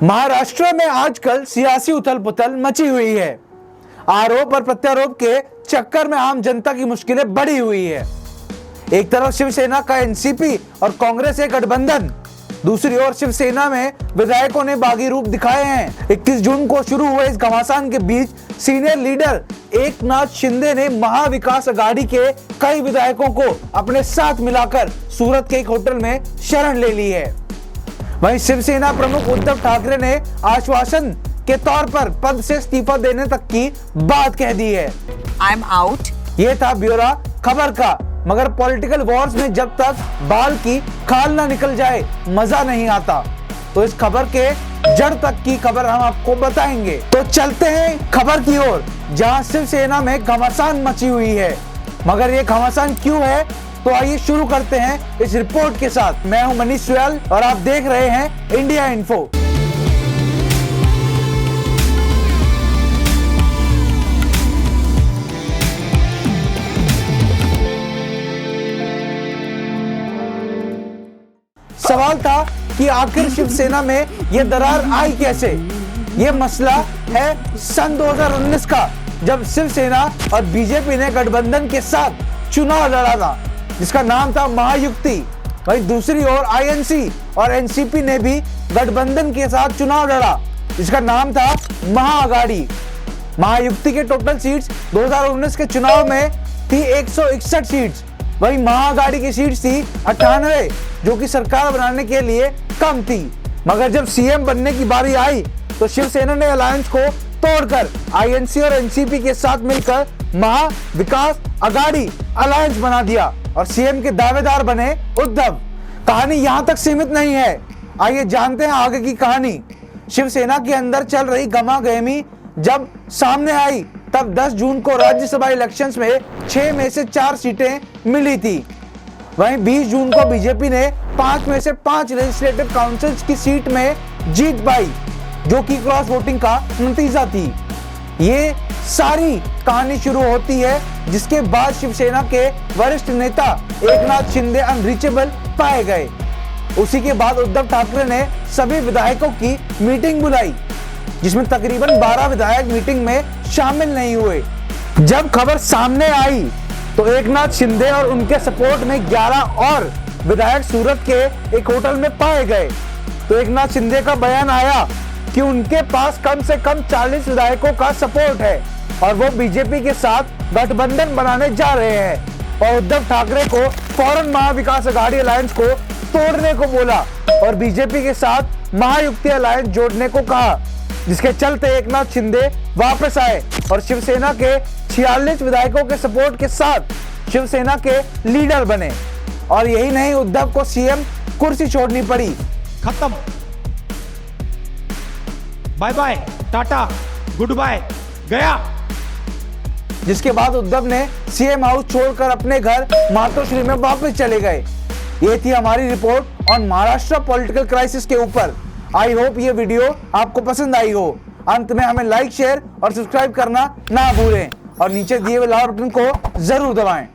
महाराष्ट्र में आजकल सियासी उथल पुथल मची हुई है। आरोप और प्रत्यारोप के चक्कर में आम जनता की मुश्किलें बढ़ी हुई है। एक तरफ शिवसेना का एनसीपी और कांग्रेस के गठबंधन, दूसरी ओर शिवसेना में विधायकों ने बागी रूप दिखाए हैं। 21 जून को शुरू हुए इस घमासान के बीच सीनियर लीडर एकनाथ शिंदे ने महाविकास अघाड़ी के कई विधायकों को अपने साथ मिलाकर सूरत के एक होटल में शरण ले ली है। वहीं शिवसेना प्रमुख उद्धव ठाकरे ने आश्वासन के तौर पर पद से इस्तीफा देने तक की बात कह दी है। I am out. ये था ब्यौरा खबर का। मगर पॉलिटिकल वॉर्स में जब तक बाल की खाल ना निकल जाए मजा नहीं आता। तो इस खबर के जड़ तक की खबर हम आपको बताएंगे। तो चलते हैं खबर की ओर, जहां शिवसेना में घमासान मची हुई है। मगर ये घमासान क्यों है, तो आइए शुरू करते हैं इस रिपोर्ट के साथ। मैं हूं मनीष सुयाल और आप देख रहे हैं इंडिया इन्फो। सवाल था कि आखिर शिवसेना में यह दरार आई कैसे। यह मसला है सन 2019 का, जब शिवसेना और बीजेपी ने गठबंधन के साथ चुनाव लड़ा था, जिसका नाम था महायुक्ति। वहीं दूसरी ओर आईएनसी और एनसीपी ने भी गठबंधन के साथ चुनाव लड़ा, जिसका नाम था महाअघाड़ी। महायुक्ति के टोटल सीट्स 2019 के चुनाव में थी 161 सीट्स। वहीं महाअघाड़ी की सीट्स थी 98, जो कि सरकार बनाने के लिए कम थी। मगर जब सीएम बनने की बारी आई तो शिवसेना ने अलायंस को तोड़कर आईएनसी और एनसीपी के साथ मिलकर महाविकास अघाड़ी अलायंस बना दिया और सीएम के दावेदार बने उद्धव। कहानी यहां तक सीमित नहीं है, आइए जानते हैं आगे की कहानी। शिवसेना के अंदर चल रही गहमागहमी जब सामने आई, तब 10 जून को राज्यसभा इलेक्शंस में 6 में से 4 सीटें मिली थी। वहीं 20 जून को बीजेपी ने 5 में से 5 लेजिस्लेटिव काउंसिल्स की सीट में जीत पाई, जो कि क्रॉस वोटिंग का नतीजा थी। ये सारी कहानी शुरू होती है, जिसके बाद शिवसेना के वरिष्ठ नेता एकनाथ शिंदे अनरीचेबल पाए गए। उसी के बाद उद्धव ठाकरे ने सभी विधायकों की मीटिंग बुलाई, जिसमें तकरीबन 12 विधायक मीटिंग में शामिल नहीं हुए। जब खबर सामने आई तो एकनाथ शिंदे और उनके सपोर्ट में 11 और विधायक सूरत के एक होटल में पाए गए। तो एकनाथ शिंदे का बयान आया कि उनके पास कम से कम 40 विधायकों का सपोर्ट है और वो बीजेपी के साथ गठबंधन बनाने जा रहे हैं। और उद्धव ठाकरे को फौरन महाविकास अघाड़ी अलायंस को तोड़ने को बोला और बीजेपी के साथ महायुक्ति अलायंस जोड़ने को कहा, जिसके चलते एकनाथ शिंदे वापस आए और शिवसेना के 46 विधायकों के सपोर्ट के साथ शिवसेना के लीडर बने। और यही नहीं, उद्धव को सीएम कुर्सी छोड़नी पड़ी। खत्म, bye bye, tata, good bye, गया। जिसके बाद उद्धव ने सीएम हाउस छोड़कर अपने घर मातोश्री में वापस चले गए। ये थी हमारी report on Maharashtra political crisis के ऊपर। आई होप ये वीडियो आपको पसंद आई हो। अंत में हमें लाइक, शेयर और सब्सक्राइब करना ना भूलें और नीचे दिए हुए लाल बटन को जरूर दबाएं।